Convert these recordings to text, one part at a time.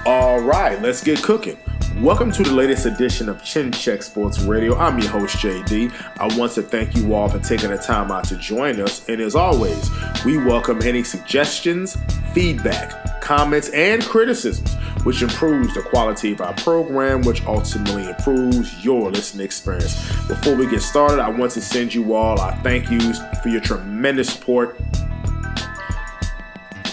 All right, let's get cooking. Welcome to the latest edition of Chin Check Sports Radio. I'm your host, JD. I want to thank you all for taking the time out to join us. And as always, we welcome any suggestions, feedback, comments, and criticisms, which improves the quality of our program, which ultimately improves your listening experience. Before we get started, I want to send you all our thank yous for your tremendous support.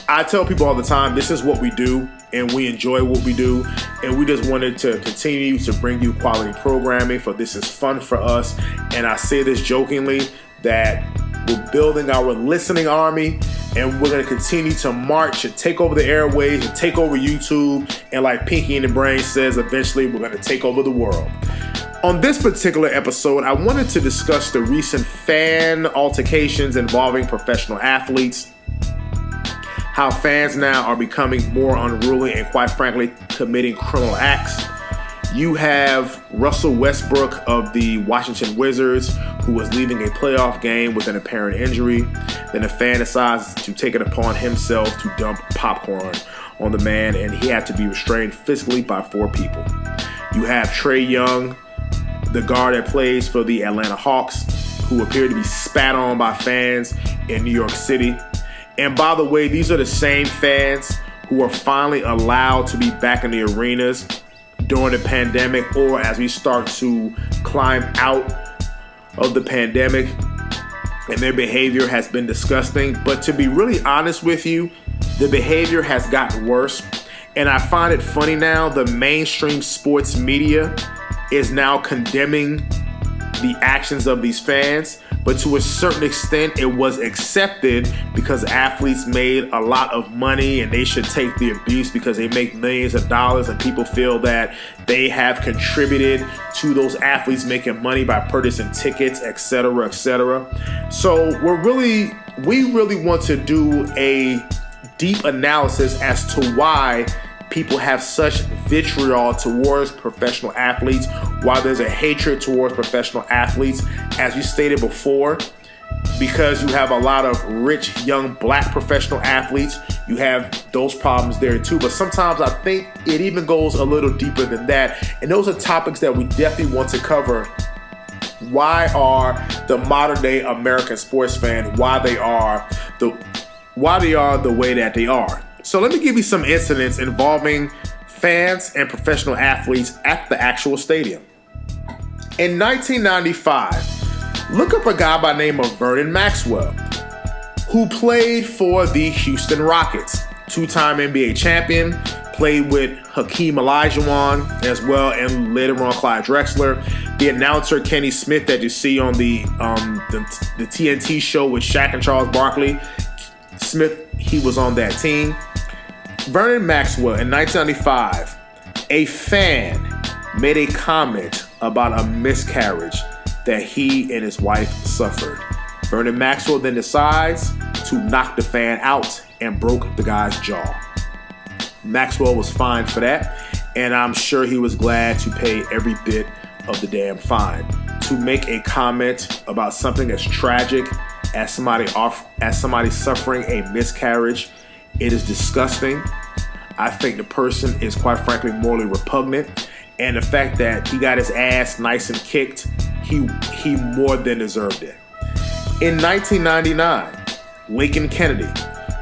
I tell people all the time, this is what we do, and we enjoy what we do, and we just wanted to continue to bring you quality programming, for this is fun for us. And I say this jokingly, that we're building our listening army, and we're going to continue to march and take over the airwaves and take over YouTube, and like Pinky and the Brain says, eventually we're going to take over the world. On this particular episode, I wanted to discuss the recent fan altercations involving professional athletes, how fans now are becoming more unruly and, quite frankly, committing criminal acts. You have Russell Westbrook of the Washington Wizards, who was leaving a playoff game with an apparent injury. Then a fan decides to take it upon himself to dump popcorn on the man, and he had to be restrained physically by 4 people. You have Trae Young, the guard that plays for the Atlanta Hawks, who appeared to be spat on by fans in New York City. And by the way, these are the same fans who are finally allowed to be back in the arenas during the pandemic, or as we start to climb out of the pandemic, and their behavior has been disgusting. But to be really honest with you, the behavior has gotten worse. And I find it funny now, the mainstream sports media is now condemning the actions of these fans. But to a certain extent, it was accepted because athletes made a lot of money and they should take the abuse because they make millions of dollars, and people feel that they have contributed to those athletes making money by purchasing tickets, etc., etc. So we really want to do a deep analysis as to why people have such vitriol towards professional athletes, why there's a hatred towards professional athletes, as we stated before, because you have a lot of rich, young, black professional athletes. You have those problems there too, but sometimes I think it even goes a little deeper than that, and those are topics that we definitely want to cover. Why are the modern day American sports fan, why they are the way that they are? So let me give you some incidents involving fans and professional athletes at the actual stadium. In 1995, look up a guy by the name of Vernon Maxwell, who played for the Houston Rockets, 2-time NBA champion, played with Hakeem Olajuwon as well, and later on Clyde Drexler. The announcer Kenny Smith that you see on the TNT show with Shaq and Charles Barkley, Smith, he was on that team. Vernon Maxwell, in 1995, a fan made a comment about a miscarriage that he and his wife suffered. Vernon Maxwell then decides to knock the fan out and broke the guy's jaw. Maxwell was fined for that, and I'm sure he was glad to pay every bit of the damn fine. To make a comment about something as tragic as somebody suffering a miscarriage, it is disgusting. I think the person is, quite frankly, morally repugnant. And the fact that he got his ass nice and kicked, he more than deserved it. In 1999, Lincoln Kennedy,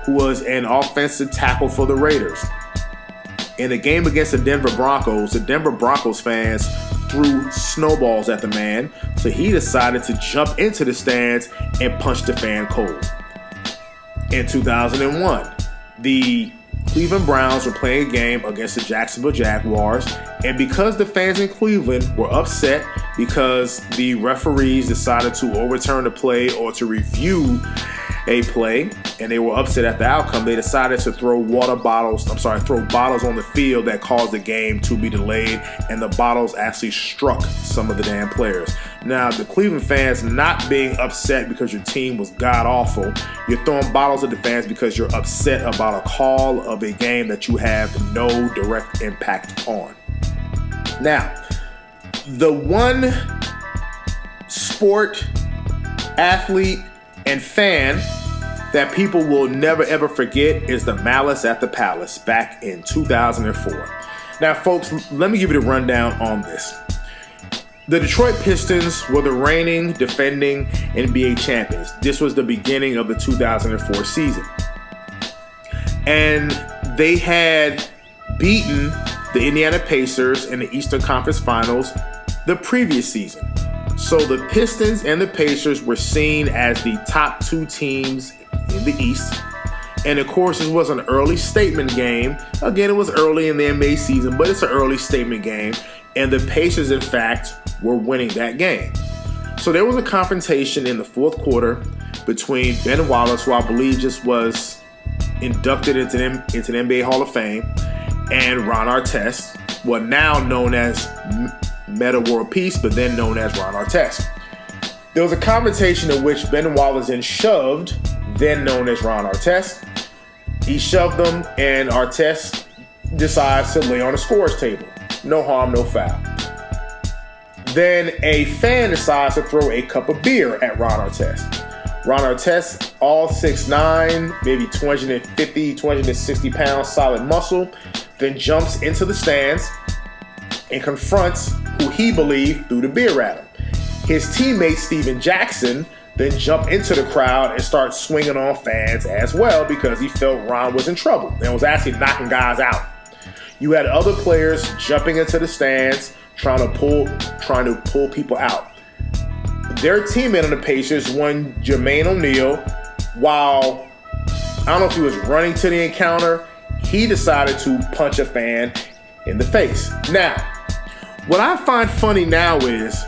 who was an offensive tackle for the Raiders, in a game against the Denver Broncos fans threw snowballs at the man, so he decided to jump into the stands and punch the fan cold. In 2001, the Cleveland Browns were playing a game against the Jacksonville Jaguars, and because the fans in Cleveland were upset because the referees decided to overturn the play or to review a play, and they were upset at the outcome, they decided to throw bottles on the field that caused the game to be delayed, and the bottles actually struck some of the damn players. Now, the Cleveland fans not being upset because your team was god-awful, you're throwing bottles at the fans because you're upset about a call of a game that you have no direct impact on. Now, the one sport, athlete, and fan that people will never ever forget is the Malice at the Palace back in 2004. Now, folks, let me give you the rundown on this. The Detroit Pistons were the reigning, defending NBA champions. This was the beginning of the 2004 season. And they had beaten the Indiana Pacers in the Eastern Conference Finals the previous season. So the Pistons and the Pacers were seen as the top two teams in the East. And of course, this was an early statement game. Again, it was early in the NBA season, but it's an early statement game. And the Pacers, in fact, were winning that game. So there was a confrontation in the fourth quarter between Ben Wallace, who I believe just was inducted into the NBA Hall of Fame, and Ron Artest, what now known as Meta World Peace, but then known as Ron Artest. There was a confrontation in which Ben Wallace then shoved, then known as Ron Artest. He shoved him, and Artest decides to lay on the scorer's table. No harm, no foul. Then a fan decides to throw a cup of beer at Ron Artest. Ron Artest, all 6'9", maybe 250, 260 pounds solid muscle, then jumps into the stands and confronts who he believed threw the beer at him. His teammate Steven Jackson then jumped into the crowd and started swinging on fans as well because he felt Ron was in trouble and was actually knocking guys out. You had other players jumping into the stands trying to pull people out. Their teammate on the Pacers, one Jermaine O'Neal, while I don't know if he was running to the encounter, he decided to punch a fan in the face. Now, what I find funny now is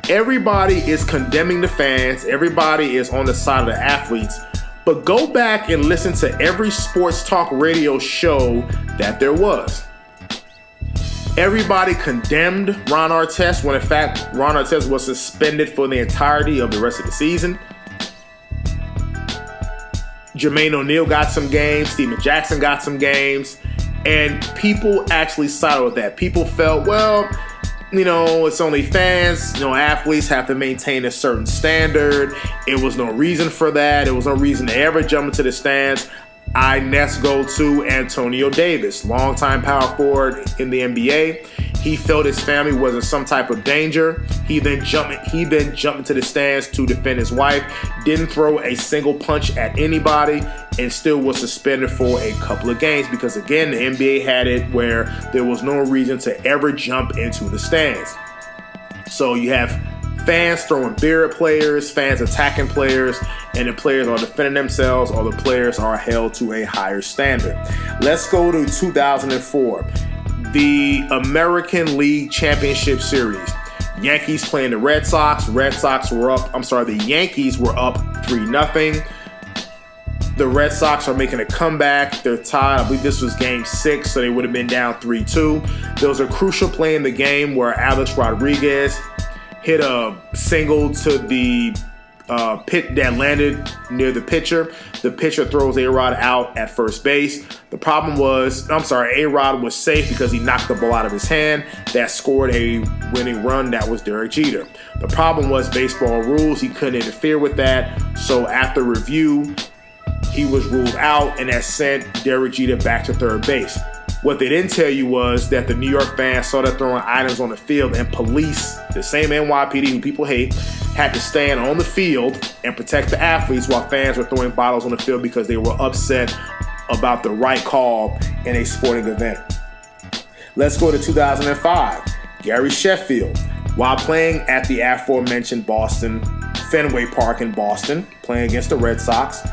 everybody is condemning the fans. Everybody is on the side of the athletes. But go back and listen to every sports talk radio show that there was. Everybody condemned Ron Artest when in fact Ron Artest was suspended for the entirety of the rest of the season. Jermaine O'Neal got some games. Steven Jackson got some games. And people actually sided with that. People felt, well, it's only fans. Athletes have to maintain a certain standard. It was no reason for that. There was no reason to ever jump into the stands. I next go to Antonio Davis, longtime power forward in the NBA. He felt his family was in some type of danger. He then jumped into the stands to defend his wife. Didn't throw a single punch at anybody, and still was suspended for a couple of games because, again, the NBA had it where there was no reason to ever jump into the stands. So you have fans throwing beer at players, fans attacking players, and the players are defending themselves or the players are held to a higher standard. Let's go to 2004, the American League Championship Series. Yankees playing the Red Sox. The Yankees were up 3-0. The Red Sox are making a comeback. They're tied. I believe this was game 6, so they would have been down 3-2. There was a crucial play in the game where Alex Rodriguez hit a single to the pit that landed near the pitcher. The pitcher throws A-Rod out at first base. The problem was, A-Rod was safe because he knocked the ball out of his hand. That scored a winning run. That was Derek Jeter. The problem was baseball rules. He couldn't interfere with that. So after review, he was ruled out, and that sent Derek Jeter back to third base. What they didn't tell you was that the New York fans started throwing items on the field, and police, the same NYPD who people hate, had to stand on the field and protect the athletes while fans were throwing bottles on the field because they were upset about the right call in a sporting event. Let's go to 2005. Gary Sheffield, while playing at the aforementioned Fenway Park in Boston, playing against the Red Sox,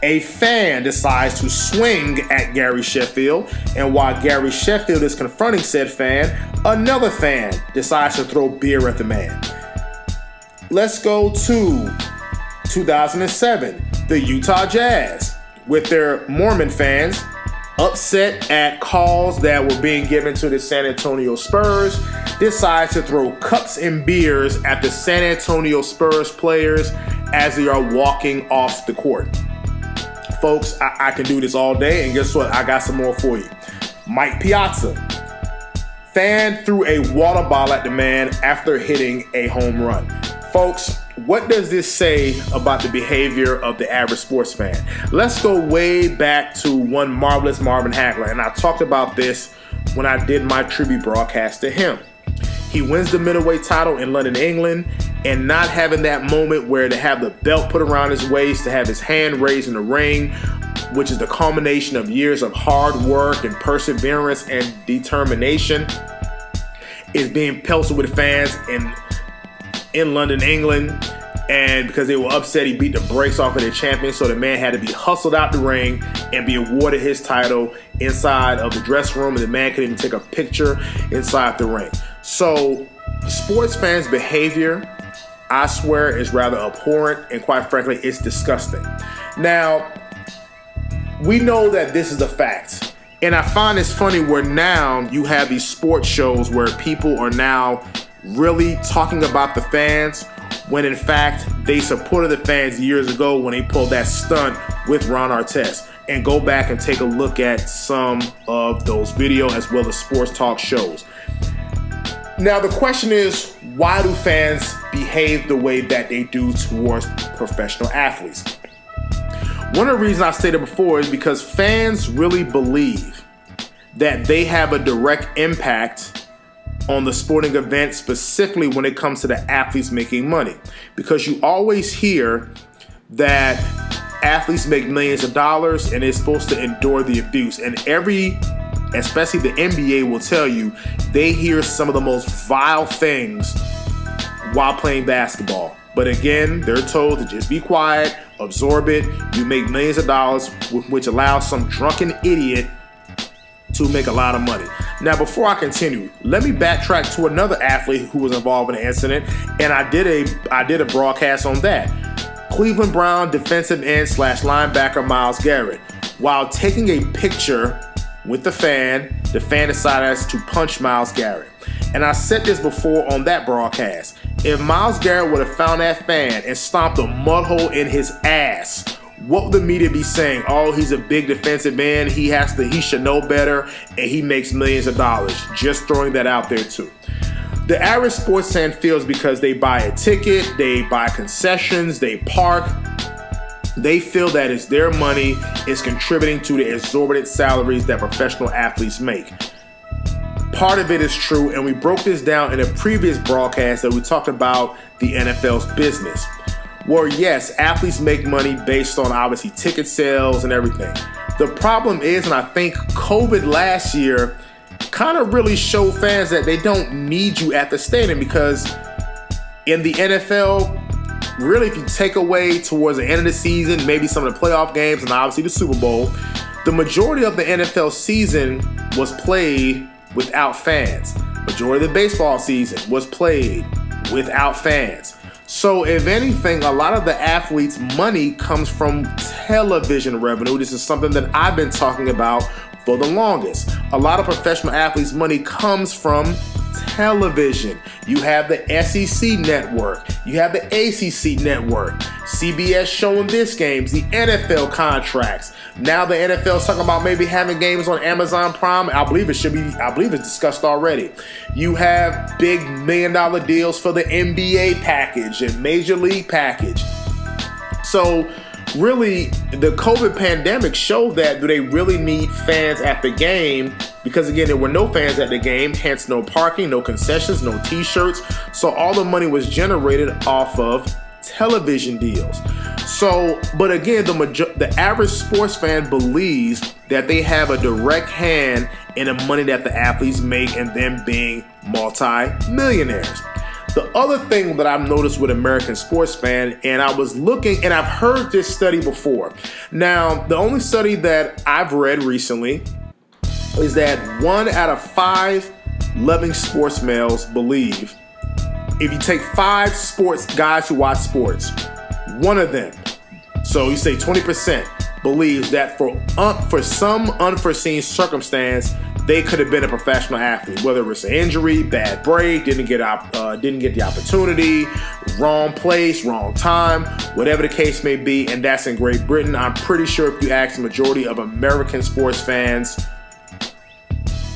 a fan decides to swing at Gary Sheffield, and while Gary Sheffield is confronting said fan, another fan decides to throw beer at the man. Let's go to 2007, the Utah Jazz, with their Mormon fans upset at calls that were being given to the San Antonio Spurs, decides to throw cups and beers at the San Antonio Spurs players as they are walking off the court. Folks, I can do this all day, and guess what? I got some more for you. Mike Piazza. Fan threw a water bottle at the man after hitting a home run. Folks, what does this say about the behavior of the average sports fan? Let's go way back to one marvelous Marvin Hagler, and I talked about this when I did my tribute broadcast to him. He wins the middleweight title in London, England, and not having that moment where to have the belt put around his waist, to have his hand raised in the ring, which is the culmination of years of hard work and perseverance and determination, is being pelted with fans in London, England. And because they were upset, he beat the brakes off of their champion, so the man had to be hustled out the ring and be awarded his title inside of the dressing room, and the man couldn't even take a picture inside the ring. So sports fans' behavior, I swear, is rather abhorrent, and quite frankly, it's disgusting. Now, we know that this is a fact, and I find it's funny where now you have these sports shows where people are now really talking about the fans, when in fact they supported the fans years ago when they pulled that stunt with Ron Artest. And go back and take a look at some of those videos as well as sports talk shows. Now the question is, why do fans behave the way that they do towards professional athletes? One of the reasons I stated before is because fans really believe that they have a direct impact on the sporting event, specifically when it comes to the athletes making money. Because you always hear that athletes make millions of dollars and they're supposed to endure the abuse. And especially the NBA will tell you, they hear some of the most vile things while playing basketball. But again, they're told to just be quiet, absorb it. You make millions of dollars, which allows some drunken idiot to make a lot of money. Now, before I continue, let me backtrack to another athlete who was involved in the incident, and I did a broadcast on that. Cleveland Brown defensive end / linebacker Myles Garrett. While taking a picture with the fan decided to punch Myles Garrett. And I said this before on that broadcast. If Myles Garrett would have found that fan and stomped a mud hole in his ass, what would the media be saying? Oh, he's a big defensive end. He should know better, and he makes millions of dollars. Just throwing that out there too. The average sports fan feels because they buy a ticket, they buy concessions, they park, they feel that it's their money, is contributing to the exorbitant salaries that professional athletes make. Part of it is true, and we broke this down in a previous broadcast that we talked about the NFL's business. Where yes, athletes make money based on obviously ticket sales and everything. The problem is, and I think COVID last year kind of really showed fans that they don't need you at the stadium, because in the NFL, really, if you take away towards the end of the season, maybe some of the playoff games and obviously the Super Bowl, the majority of the NFL season was played without fans. Majority of the baseball season was played without fans. So if anything, a lot of the athletes' money comes from television revenue. This is something that I've been talking about for the longest. A lot of professional athletes' money comes from television. You have the SEC network, you have the ACC network, CBS showing this games, the NFL contracts. Now the NFL is talking about maybe having games on Amazon Prime. I believe it's discussed already. You have big $1 million deals for the NBA package and Major League package. So really, the COVID pandemic showed that do they really need fans at the game? Because again, there were no fans at the game, hence no parking, no concessions, no t-shirts. So all the money was generated off of television deals. So, but again, the average sports fan believes that they have a direct hand in the money that the athletes make and them being multi-millionaires. The other thing that I've noticed with American sports fan, and I was looking, and I've heard this study before. Now, the only study that I've read recently is that 1 out of 5 loving sports males believe, if you take 5 sports guys who watch sports, one of them, so you say 20%, believes that for some unforeseen circumstance, they could have been a professional athlete, whether it was an injury, bad break, didn't get the opportunity, wrong place, wrong time, whatever the case may be, and that's in Great Britain. I'm pretty sure if you ask the majority of American sports fans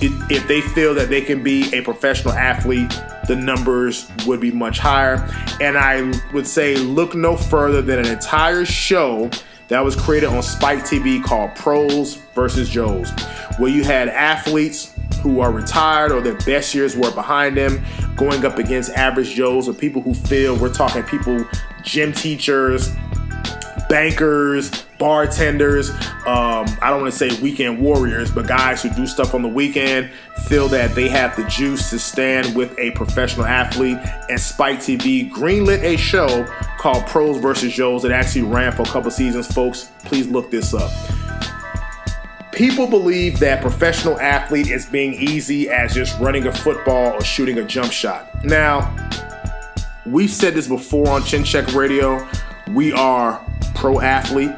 if they feel that they can be a professional athlete, the numbers would be much higher. And I would say look no further than an entire show that was created on Spike TV called Pros versus Joes, where you had athletes who are retired or their best years were behind them going up against average Joes, or people who feel, we're talking people, gym teachers, bankers, bartenders, I don't want to say weekend warriors, but guys who do stuff on the weekend feel that they have the juice to stand with a professional athlete. And Spike TV greenlit a show called Pros versus Joes. It actually ran for a couple seasons, folks. Please look this up. People believe that professional athlete is being easy as just running a football or shooting a jump shot. Now, we've said this before on Chin Check Radio. We are pro athlete.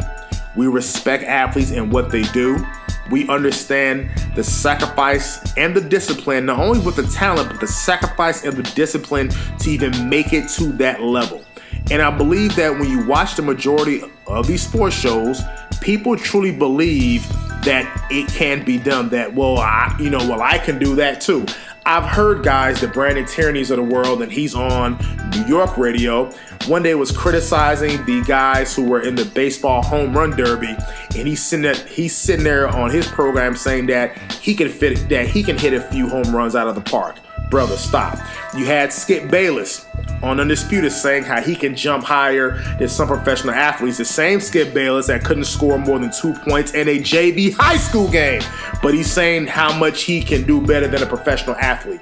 We respect athletes and what they do. We understand the sacrifice and the discipline, not only with the talent, but the sacrifice and the discipline to even make it to that level. And I believe that when you watch the majority of these sports shows, people truly believe that it can be done, that, I can do that too. I've heard guys, the Brandon Tierneys of the world, and he's on New York radio, one day was criticizing the guys who were in the baseball home run derby, and he's sitting there on his program saying that he can hit a few home runs out of the park. Brother, stop. You had Skip Bayless on Undisputed saying how he can jump higher than some professional athletes. The same Skip Bayless that couldn't score more than 2 points in a JV high school game. But he's saying how much he can do better than a professional athlete.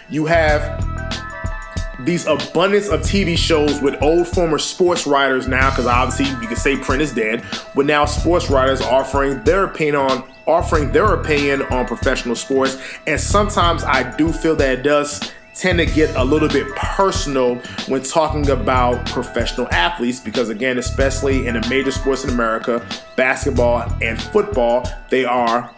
You have these abundance of TV shows with old former sports writers now, because obviously you can say print is dead, but now sports writers offering their opinion on professional sports. And sometimes I do feel that it does tend to get a little bit personal when talking about professional athletes, because again, especially in the major sports in America, basketball and football, they are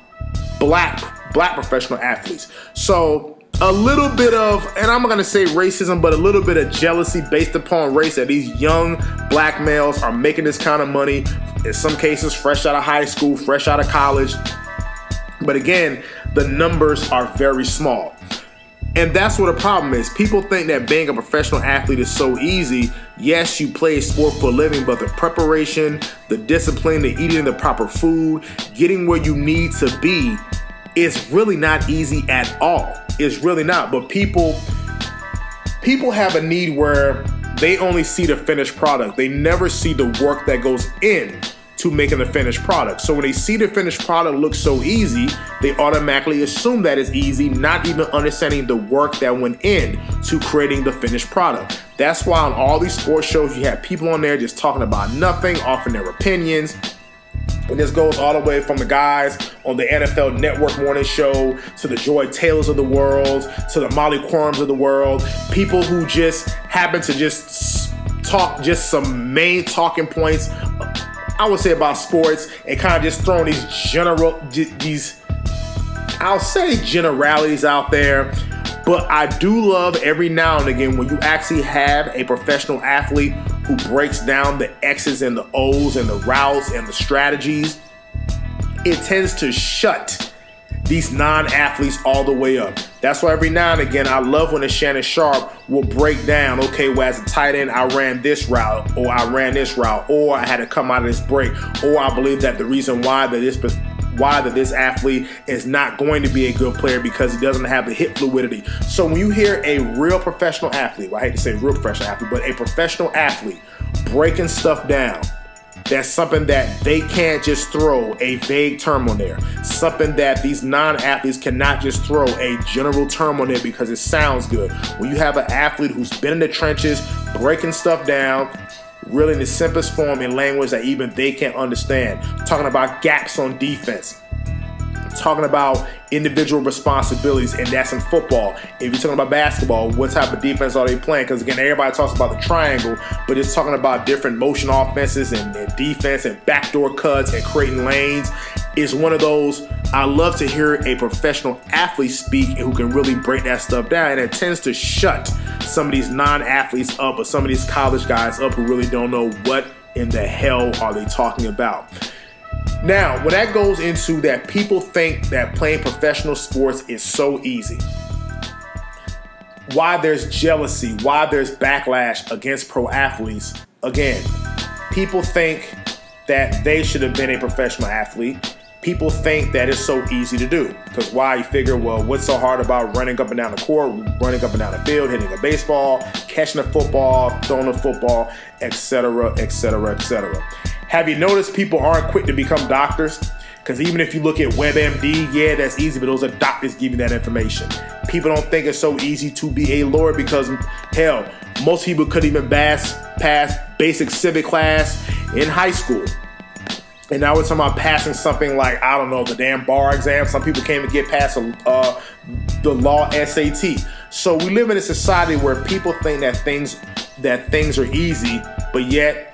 black professional athletes. So a little bit of, and I'm not going to say racism, but a little bit of jealousy based upon race, that these young black males are making this kind of money, in some cases fresh out of high school, fresh out of college. But again, the numbers are very small. And that's what the problem is. People think that being a professional athlete is so easy. Yes, you play a sport for a living, but the preparation, the discipline, the eating the proper food, getting where you need to be is really not easy at all. It's really not. But people have a need where they only see the finished product. They never see the work that goes in to making the finished product. So when they see the finished product look so easy, they automatically assume that it's easy, not even understanding the work that went in to creating the finished product. That's why on all these sports shows, you have people on there just talking about nothing, offering their opinions. And this goes all the way from the guys on the NFL Network morning show to the Joy Taylors of the world, to the Molly Quorums of the world, people who just happen to just talk just some main talking points, I would say, about sports, and kind of just throwing these I'll say generalities out there. But I do love every now and again when you actually have a professional athlete who breaks down the X's and the O's and the routes and the strategies. It tends to shut these non-athletes all the way up. That's why every now and again, I love when a Shannon Sharp will break down, okay, well, as a tight end, I ran this route, or I ran this route, or I had to come out of this break, or I believe that the reason why this athlete is not going to be a good player because he doesn't have the hip fluidity. So when you hear a real professional athlete, well, I hate to say real professional athlete, but a professional athlete breaking stuff down, that's something that they can't just throw a vague term on there. Something that these non-athletes cannot just throw a general term on there because it sounds good. When you have an athlete who's been in the trenches, breaking stuff down, really in the simplest form in language that even they can't understand. Talking about gaps on defense. Talking about individual responsibilities, and that's in football. If you're talking about basketball, what type of defense are they playing? Because again, everybody talks about the triangle, but it's talking about different motion offenses and defense and backdoor cuts and creating lanes. It's one of those, I love to hear a professional athlete speak who can really break that stuff down, and it tends to shut some of these non-athletes up, or some of these college guys up who really don't know what in the hell are they talking about. Now, when that goes into that, people think that playing professional sports is so easy. why there's jealousy, why there's backlash against pro athletes. Again, people think that they should have been a professional athlete. People think that it's so easy to do. Because why? You figure, well, what's so hard about running up and down the court, running up and down the field, hitting a baseball, catching a football, throwing a football, etc., etc., etc. Have you noticed people aren't quick to become doctors? Because even if you look at WebMD, yeah, that's easy, but those are doctors giving that information. People don't think it's so easy to be a lawyer because, hell, most people couldn't even pass basic civic class in high school. And now we're talking about passing something like, I don't know, the damn bar exam. Some people can't even get past the law SAT. So we live in a society where people think that things are easy, but yet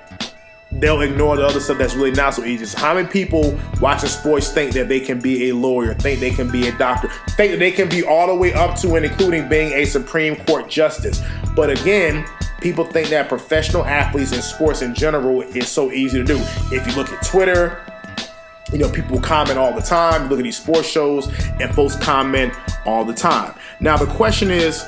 they'll ignore the other stuff that's really not so easy. So how many people watching sports think that they can be a lawyer, think they can be a doctor, think that they can be all the way up to and including being a Supreme Court justice? But again, people think that professional athletes in sports in general is so easy to do. If you look at Twitter, people comment all the time. You look at these sports shows and folks comment all the time. Now the question is,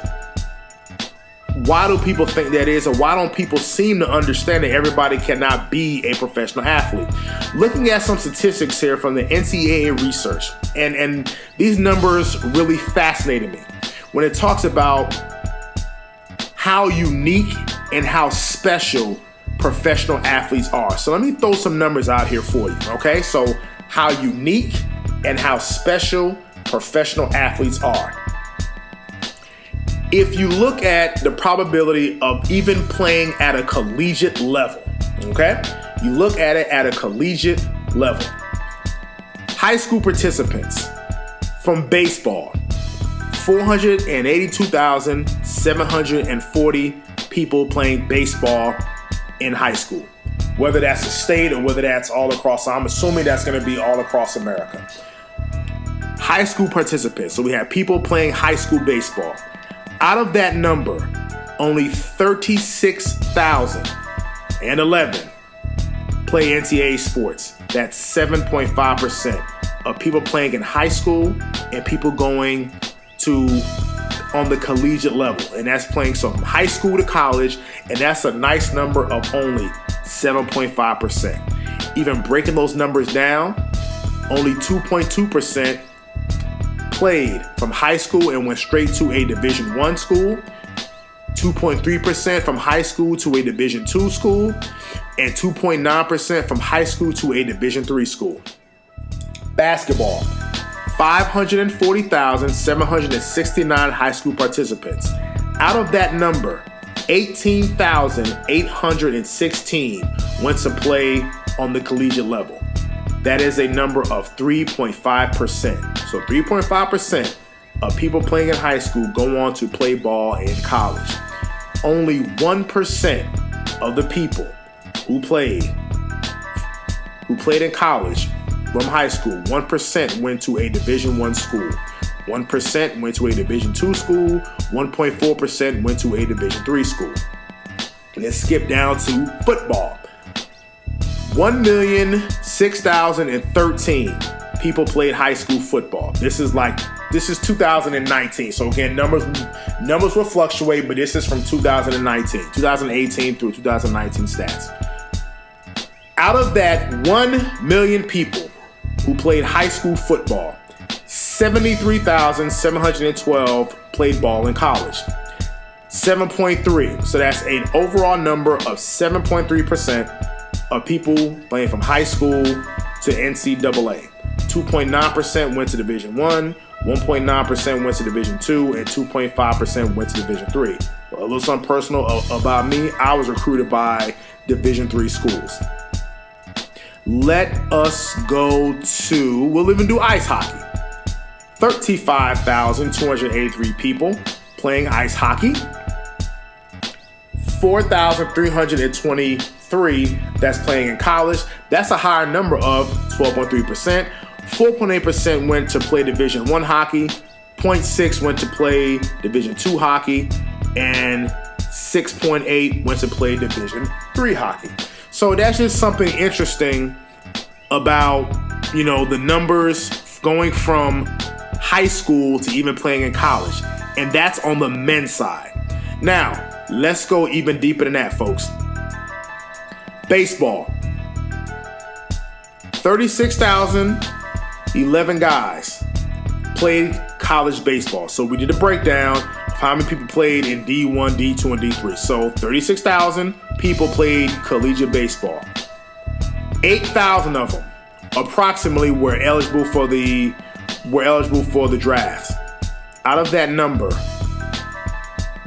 why do people think that is, or why don't people seem to understand that everybody cannot be a professional athlete? Looking at some statistics here from the NCAA research, and these numbers really fascinated me when it talks about how unique and how special professional athletes are. So let me throw some numbers out here for you, okay? So how unique and how special professional athletes are. If you look at the probability of even playing at a collegiate level, okay? You look at it at a collegiate level. High school participants from baseball, 482,740 people playing baseball in high school. Whether that's a state or whether that's all across, I'm assuming that's going to be all across America. High school participants, so we have people playing high school baseball. Out of that number, only 36,011 play NCAA sports. That's 7.5% of people playing in high school and people going to on the collegiate level. And that's playing from high school to college, and that's a nice number of only 7.5%. Even breaking those numbers down, only 2.2% played from high school and went straight to a Division I school, 2.3% from high school to a Division II school, and 2.9% from high school to a Division III school. Basketball, 540,769 high school participants. Out of that number, 18,816 went to play on the collegiate level. That is a number of 3.5%. So 3.5% of people playing in high school go on to play ball in college. Only 1% of the people who played in college from high school, 1% went to a Division I school. 1% went to a Division II school. 1.4% went to a Division III school. And let's skip down to football. 1,006,013 people played high school football. This is 2019. So again, numbers will fluctuate, but this is from 2018 through 2019 stats. Out of that 1 million people who played high school football, 73,712 played ball in college. 7.3. So that's an overall number of 7.3% of people playing from high school to NCAA. 2.9% went to Division I, 1.9% went to Division II, and 2.5% went to Division III. Well, a little something personal about me. I was recruited by Division III schools. Let us go to, we'll even do ice hockey. 35,283 people playing ice hockey. 4,323 that's playing in college. That's a higher number of 12.3%. 4.8% went to play Division I hockey. 0.6 went to play Division II hockey. And 6.8 went to play Division III hockey. So that's just something interesting about, the numbers going from high school to even playing in college. And that's on the men's side. Now, let's go even deeper than that, folks. Baseball. 36,011 guys played college baseball. So we did a breakdown of how many people played in D1, D2, and D3. So 36,000 people played collegiate baseball. 8,000 of them approximately were eligible for the draft. Out of that number,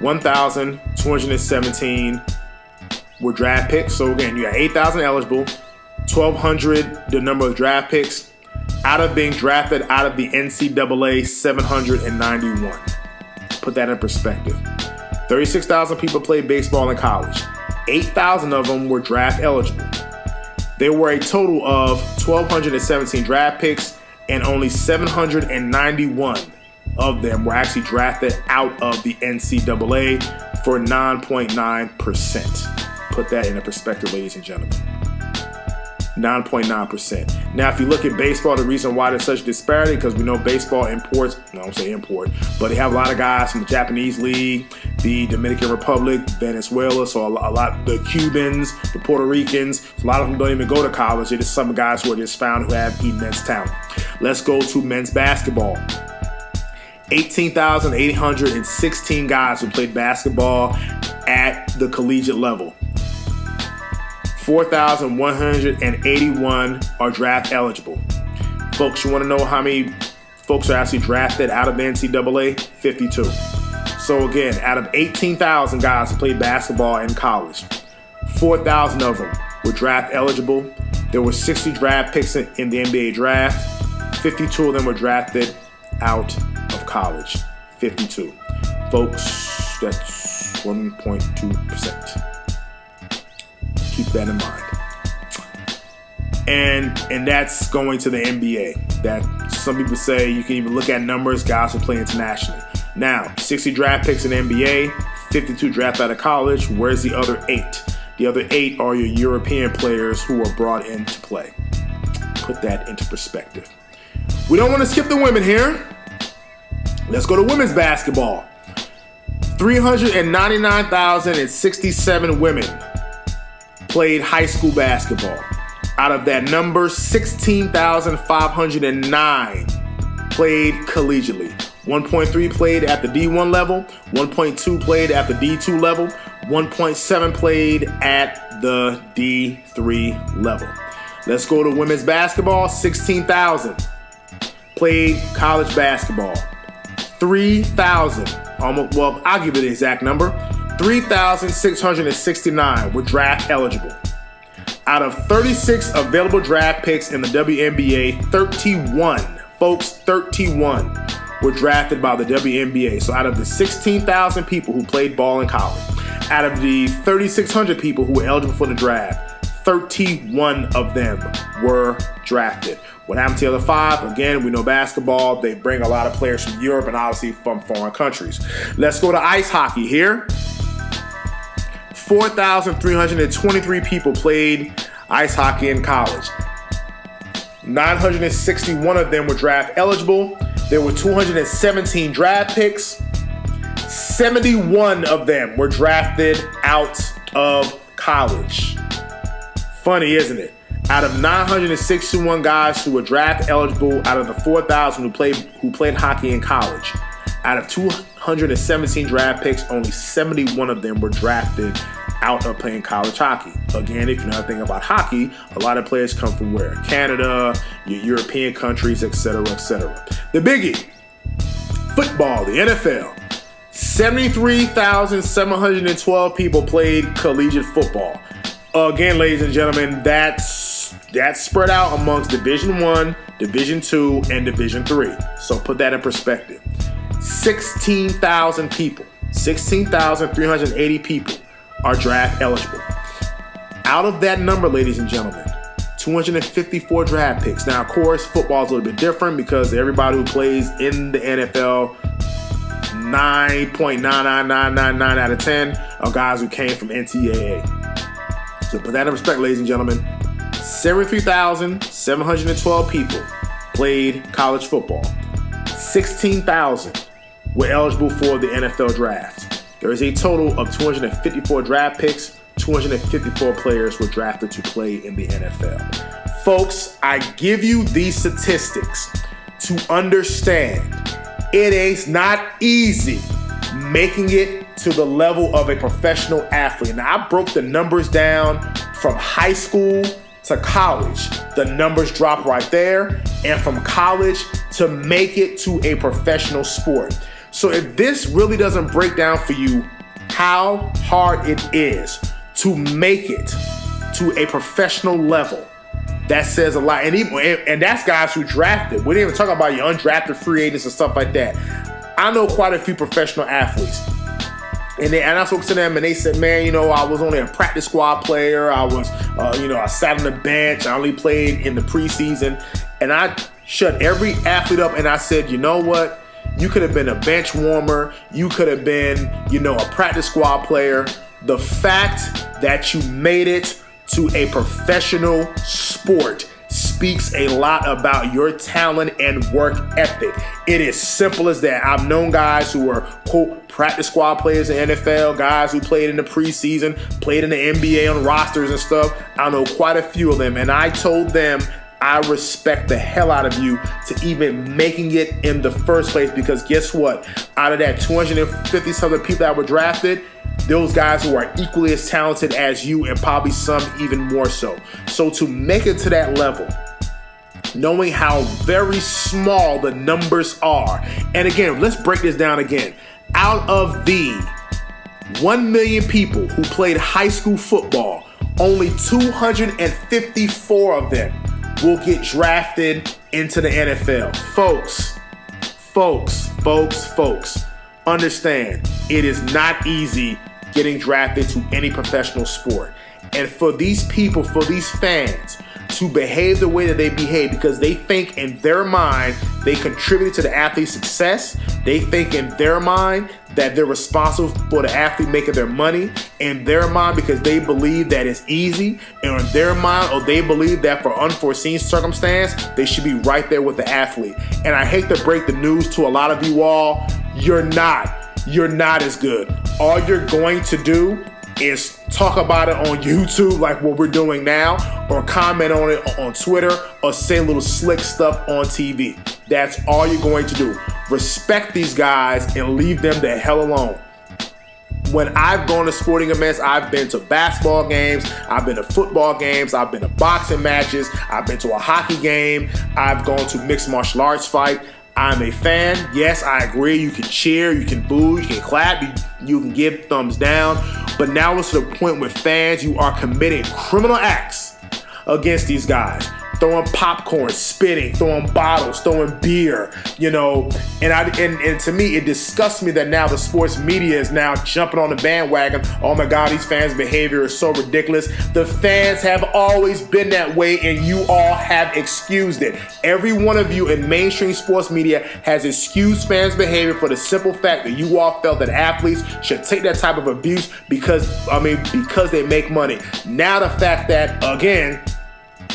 1,217 were draft picks. So again, you got 8,000 eligible, 1,200 the number of draft picks. Out of being drafted out of the NCAA, 791. Put that in perspective. 36,000 people played baseball in college. 8,000 of them were draft eligible. There were a total of 1,217 draft picks, and only 791 of them were actually drafted out of the NCAA for 9.9%. Put that into perspective, ladies and gentlemen. 9.9%. Now, if you look at baseball, the reason why there's such disparity, because we know baseball imports, I don't say import, but they have a lot of guys from the Japanese League, the Dominican Republic, Venezuela, so a lot, the Cubans, the Puerto Ricans, a lot of them don't even go to college. They're just some guys who are just found who have immense talent. Let's go to men's basketball. 18,816 guys who played basketball at the collegiate level. 4,181 are draft eligible. Folks, you want to know how many folks are actually drafted out of the NCAA? 52. So again, out of 18,000 guys who played basketball in college, 4,000 of them were draft eligible. There were 60 draft picks in the NBA draft. 52 of them were drafted out of college. 52. Folks, that's 1.2%. Keep that in mind. And that's going to the NBA. That some people say you can even look at numbers, guys who play internationally. Now, 60 draft picks in the NBA, 52 drafted out of college. Where's the other 8? The other 8 are your European players who are brought into play. Put that into perspective. We don't want to skip the women here. Let's go to women's basketball. 399,067 women played high school basketball. Out of that number, 16,509 played collegiately. 1.3 played at the D1 level, 1.2 played at the D2 level, 1.7 played at the D3 level. Let's go to women's basketball. 16,000 played college basketball. 3,000, well, I'll give you the exact number. 3,669 were draft eligible. Out of 36 available draft picks in the WNBA, 31, folks, 31 were drafted by the WNBA. So out of the 16,000 people who played ball in college, out of the 3,600 people who were eligible for the draft, 31 of them were drafted. What happened to the other 5? Again, we know basketball, they bring a lot of players from Europe and obviously from foreign countries. Let's go to ice hockey here. 4,323 people played ice hockey in college. 961 of them were draft eligible. There were 217 draft picks. 71 of them were drafted out of college. Funny, isn't it? Out of 961 guys who were draft eligible, out of the 4,000 who played hockey in college, out of 217 draft picks, only 71 of them were drafted out of playing college hockey. Again, if you know anything about hockey, a lot of players come from where? Canada, your European countries, etc., etc. The biggie, football, the NFL. 73,712 people played collegiate football. Again, ladies and gentlemen, that's spread out amongst Division I, Division II, and Division III. So put that in perspective. 16,000 people, 16,380 people are draft eligible. Out of that number, ladies and gentlemen, 254 draft picks. Now, of course, football is a little bit different because everybody who plays in the NFL, 9.99999 out of 10 are guys who came from NCAA. So put that in perspective, ladies and gentlemen. 73,712 people played college football. 16,000 were eligible for the NFL draft. There is a total of 254 draft picks. 254 players were drafted to play in the NFL. Folks, I give you these statistics to understand it is not easy making it to the level of a professional athlete. Now, I broke the numbers down from high school to college. The numbers drop right there. And from college to make it to a professional sport. So if this really doesn't break down for you how hard it is to make it to a professional level, that says a lot. And that's guys who drafted. We didn't even talk about your undrafted free agents and stuff like that. I know quite a few professional athletes. And I spoke to them and they said, man, I was only a practice squad player. I was, I sat on the bench. I only played in the preseason. And I shut every athlete up and I said, you know what? You could have been a bench warmer. You could have been, a practice squad player. The fact that you made it to a professional sport speaks a lot about your talent and work ethic. It is simple as that. I've known guys who were, quote, practice squad players in the NFL, guys who played in the preseason, played in the NBA on rosters and stuff. I know quite a few of them, and I told them I respect the hell out of you to even making it in the first place, because guess what? Out of that 250-something people that were drafted, those guys who are equally as talented as you and probably some even more so. So to make it to that level, knowing how very small the numbers are. And again, let's break this down again. Out of the 1 million people who played high school football, only 254 of them will get drafted into the NFL. Folks, understand, it is not easy getting drafted to any professional sport. And for these people, for these fans, to behave the way that they behave because they think in their mind they contributed to the athlete's success. They think in their mind that they're responsible for the athlete making their money. In their mind, because they believe that it's easy. And in their mind, or they believe that for unforeseen circumstance, they should be right there with the athlete. And I hate to break the news to a lot of you all. You're not as good. All you're going to do is talk about it on YouTube like what we're doing now, or comment on it on Twitter, or say little slick stuff on TV. That's all you're going to do. Respect these guys and leave them the hell alone. When I've gone to sporting events, I've been to basketball games, I've been to football games, I've been to boxing matches, I've been to a hockey game, I've gone to mixed martial arts fight. I'm a fan. Yes, I agree. You can cheer, you can boo, you can clap, you can give thumbs down. But now it's to the point with fans, you are committing criminal acts against these guys. Throwing popcorn, spitting, throwing bottles, throwing beer, and to me, it disgusts me that now the sports media is now jumping on the bandwagon. Oh my God, these fans' behavior is so ridiculous. The fans have always been that way, and you all have excused it. Every one of you in mainstream sports media has excused fans' behavior for the simple fact that you all felt that athletes should take that type of abuse because they make money. Now the fact that, again,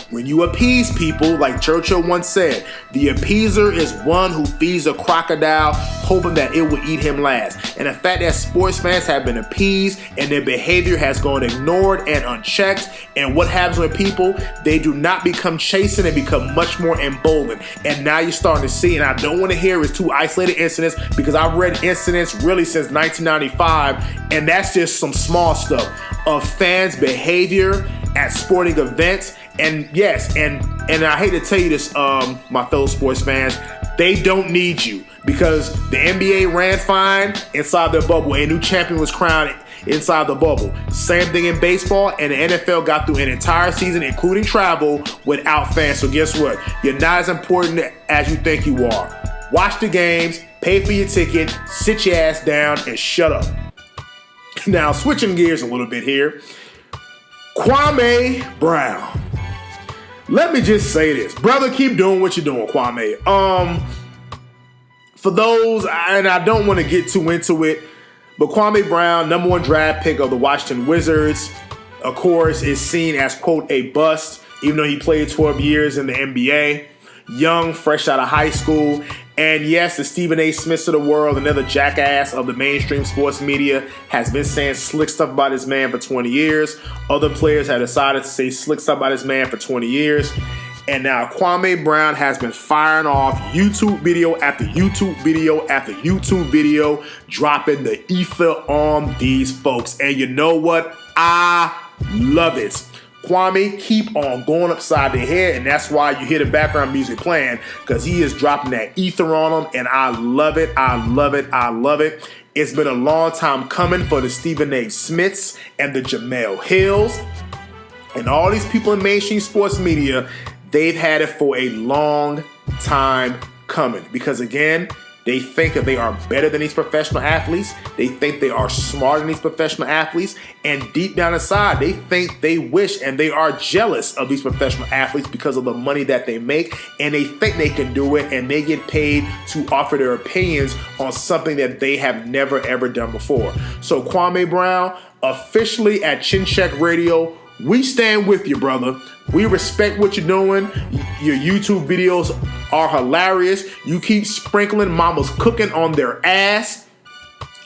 when you appease people, like Churchill once said, the appeaser is one who feeds a crocodile hoping that it will eat him last. And the fact that sports fans have been appeased and their behavior has gone ignored and unchecked, and what happens with people, they do not become chastened and become much more emboldened. And now you're starting to see, and I don't want to hear it's two isolated incidents, because I've read incidents really since 1995, and that's just some small stuff of fans' behavior at sporting events. And yes, and I hate to tell you this, my fellow sports fans, they don't need you, because the NBA ran fine inside their bubble. A new champion was crowned inside the bubble. Same thing in baseball, and the NFL got through an entire season, including travel, without fans. So guess what? You're not as important as you think you are. Watch the games, pay for your ticket, sit your ass down, and shut up. Now, switching gears a little bit here. Kwame Brown. Let me just say this. Brother, keep doing what you're doing, Kwame. For those, and I don't want to get too into it, but Kwame Brown, number 1 draft pick of the Washington Wizards, of course, is seen as, quote, a bust, even though he played 12 years in the NBA. young, fresh out of high school. And yes, the Stephen A. Smiths of the world, another jackass of the mainstream sports media, has been saying slick stuff about this man for 20 years. Other players have decided to say slick stuff about this man for 20 years. And now Kwame Brown has been firing off YouTube video after YouTube video after YouTube video, dropping the ether on these folks. And you know what? I love it. Kwame, keep on going upside the head, and that's why you hear the background music playing, because he is dropping that ether on them, and I love it, I love it, I love it. It's been a long time coming for the Stephen A. Smiths and the Jamel Hills and all these people in mainstream sports media. They've had it for a long time coming, because again, they think that they are better than these professional athletes. They think they are smarter than these professional athletes. And deep down inside, they think, they wish, and they are jealous of these professional athletes because of the money that they make. And they think they can do it, and they get paid to offer their opinions on something that they have never, ever done before. So Kwame Brown, officially at Chin Check Radio, we stand with you, brother. We respect what you're doing. Your YouTube videos are hilarious. You keep sprinkling mama's cooking on their ass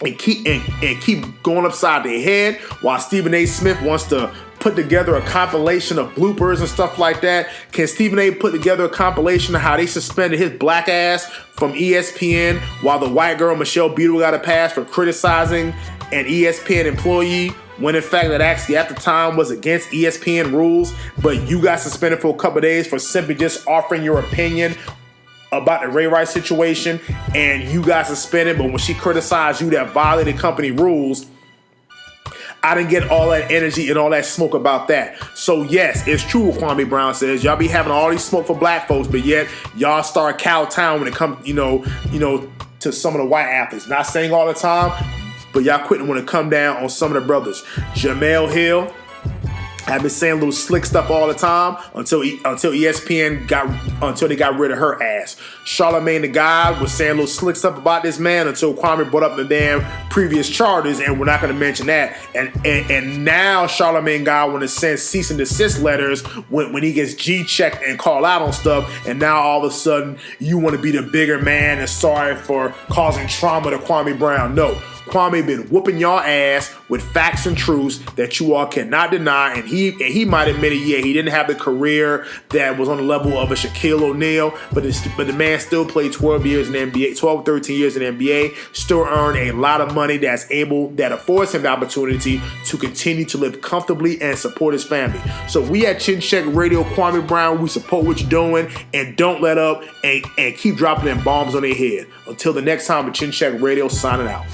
and keep going upside their head, while Stephen A. Smith wants to put together a compilation of bloopers and stuff like that. Can Stephen A. put together a compilation of how they suspended his black ass from ESPN while the white girl Michelle Beadle got a pass for criticizing an ESPN employee, when in fact that actually at the time was against ESPN rules, but you got suspended for a couple of days for simply just offering your opinion about the Ray Rice situation, and you got suspended, but when she criticized you that violated company rules, I didn't get all that energy and all that smoke about that. So yes, it's true what Kwame Brown says. Y'all be having all these smoke for black folks, but yet y'all start Cowtown when it comes, to some of the white athletes. Not saying all the time, but y'all quitting when it come down on some of the brothers. Jamel Hill have been saying little slick stuff all the time until ESPN until they got rid of her ass. Charlamagne the God was saying little slick stuff about this man until Kwame brought up the damn previous charges, and we're not going to mention that. And now Charlamagne God want to send cease and desist letters when he gets G-checked and called out on stuff, and now all of a sudden you want to be the bigger man and sorry for causing trauma to Kwame Brown. No. Kwame been whooping y'all ass with facts and truths that you all cannot deny, and he might admit it. Yeah, he didn't have the career that was on the level of a Shaquille O'Neal, but the man still played 12 years in the NBA, 12, 13 years in the NBA, still earned a lot of money that affords him the opportunity to continue to live comfortably and support his family. So we at Chin Check Radio, Kwame Brown, we support what you're doing, and don't let up, and keep dropping them bombs on their head. Until the next time, at Chin Check Radio, signing out.